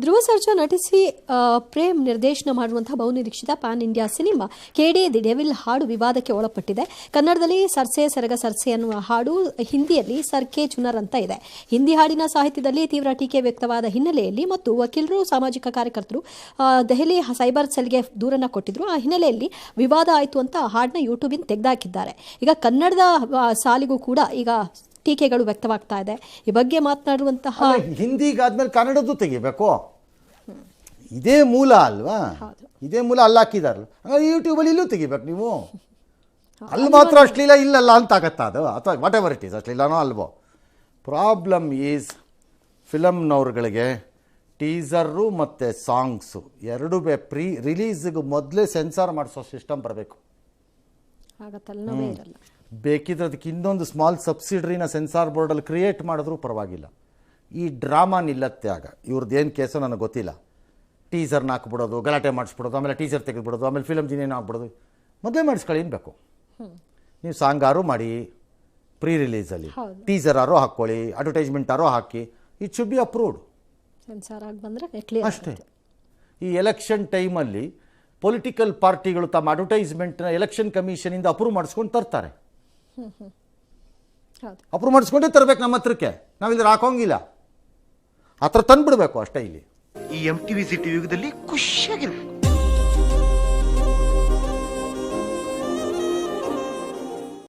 ಧ್ರುವ ಸರ್ಜಾ ನಟಿಸಿ ಪ್ರೇಮ್ ನಿರ್ದೇಶನ ಮಾಡುವಂತಹ ಬಹುನಿರೀಕ್ಷಿತ pan India cinema KD the devil ಹಾಡು ವಿವಾದಕ್ಕೆ ಒಳಪಟ್ಟಿದೆ. ಕನ್ನಡದಲ್ಲಿ ಸರ್ಸೆ ಸೆರಗ ಸರ್ಸೆ ಅನ್ನುವ ಹಾಡು, ಹಿಂದಿಯಲ್ಲಿ ಸರ್ಕೆ ಚುನರ್ ಅಂತ ಇದೆ. ಹಿಂದಿ ಹಾಡಿನ ಸಾಹಿತ್ಯದಲ್ಲಿ ತೀವ್ರ ಟೀಕೆ ವ್ಯಕ್ತವಾದ ಹಿನ್ನೆಲೆಯಲ್ಲಿ ಮತ್ತು ವಕೀಲರು, ಸಾಮಾಜಿಕ ಕಾರ್ಯಕರ್ತರು ದೆಹಲಿ ಸೈಬರ್ ಸೆಲ್ಗೆ ದೂರನ್ನ ಕೊಟ್ಟಿದ್ರು. ಆ ಹಿನ್ನೆಲೆಯಲ್ಲಿ ವಿವಾದ ಆಯಿತು ಅಂತ ಹಾಡನ್ನ ಯೂಟ್ಯೂಬಿಂದ ತೆಗೆದಾಕಿದ್ದಾರೆ. ಈಗ ಕನ್ನಡದ ಸಾಲಿಗೂ ಕೂಡ ಈಗ ಟೀಕೆಗಳು ವ್ಯಕ್ತವಾಗ್ತಾ ಇದೆ. ಈ ಬಗ್ಗೆ ಮಾತನಾಡುವಂತಹ ಹಿಂದಿಗಾದ್ಮೇಲೆ ಕನ್ನಡದ್ದು ತೆಗಿಬೇಕು, ಇದೇ ಮೂಲ ಅಲ್ವಾ? ಇದೇ ಮೂಲ ಅಲ್ಲಿ ಹಾಕಿದಾರಲ್ಲ, ಯೂಟ್ಯೂಬಲ್ಲಿ ಇಲ್ಲೂ ತೆಗಿಬೇಕು ನೀವು. ಅಲ್ಲಿ ಮಾತ್ರ ಅಶ್ಲೀಲ ಇಲ್ಲಲ್ಲ ಅಂತ ಆಗತ್ತಾ ಅದು, ಅಥವಾ ವಾಟ್ ಎವರ್ ಇಟ್ ಈಸ್, ಅಶ್ಲೀಲನೋ ಅಲ್ವೋ. ಪ್ರಾಬ್ಲಮ್ ಈಸ್ ಫಿಲಮ್ನವ್ರುಗಳಿಗೆ ಟೀಸರು ಮತ್ತು ಸಾಂಗ್ಸು ಎರಡೂ ಪ್ರೀ ರಿಲೀಸ್ಗೆ ಮೊದಲೇ ಸೆನ್ಸಾರ್ ಮಾಡಿಸೋ ಸಿಸ್ಟಮ್ ಬರಬೇಕು. ಬೇಕಿದ್ರೆ ಅದಕ್ಕೆ ಇನ್ನೊಂದು ಸ್ಮಾಲ್ ಸಬ್ಸಿಡರಿನ ಸೆನ್ಸಾರ್ ಬೋರ್ಡಲ್ಲಿ ಕ್ರಿಯೇಟ್ ಮಾಡಿದ್ರೂ ಪರವಾಗಿಲ್ಲ. ಈ ಡ್ರಾಮಾ ನಿಲ್ಲತ್ತೆ ಆಗ. ಇವ್ರದ್ದು ಏನು ಕೇಸೋ ನನಗೆ ಗೊತ್ತಿಲ್ಲ. ಟೀಸರ್ನ ಹಾಕ್ಬಿಡೋದು, ಗಲಾಟೆ ಮಾಡಿಸ್ಬಿಡೋದು, ಆಮೇಲೆ ಟೀಸರ್ ತೆಗೆದುಬಿಡೋದು, ಆಮೇಲೆ ಫಿಲಮ್ ಜಿನೇನು ಹಾಕ್ಬಿಡೋದು. ಮೊದಲೇ ಮಾಡಿಸ್ಕೊಳ್ಳಿ, ಏನು ಬೇಕು ನೀವು ಸಾಂಗಾರು ಮಾಡಿ ಪ್ರೀ ರಿಲೀಸಲ್ಲಿ, ಟೀಸರಾರು ಹಾಕ್ಕೊಳ್ಳಿ, ಅಡ್ವರ್ಟೈಸ್ಮೆಂಟಾರು ಹಾಕಿ, ಇಟ್ ಶುಡ್ ಬಿ ಅಪ್ರೂವ್ಡ್. ಅಷ್ಟೇ. ಈ ಎಲೆಕ್ಷನ್ ಟೈಮಲ್ಲಿ ಪೊಲಿಟಿಕಲ್ ಪಾರ್ಟಿಗಳು ತಮ್ಮ ಅಡ್ವರ್ಟೈಸ್ಮೆಂಟ್ನ ಎಲೆಕ್ಷನ್ ಕಮಿಷನಿಂದ ಅಪ್ರೂವ್ ಮಾಡಿಸ್ಕೊಂಡು ತರ್ತಾರೆ. ಅಪ್ರೂವ್ ಮಾಡಿಸ್ಕೊಂಡೇ ತರಬೇಕು ನಮ್ಮ ಹತ್ರಕ್ಕೆ, ನಾವಿಲ್ಲಿ ಹಾಕೋಂಗಿಲ್ಲ. ಆ ಥರ ತಂದುಬಿಡ್ಬೇಕು ಅಷ್ಟೇ. ಇಲ್ಲಿ ಈ MTV ಸಿಟಿ ಯುಗದಲ್ಲಿ ಖುಷಿಯಾಗಿರ್ಬೇಕು.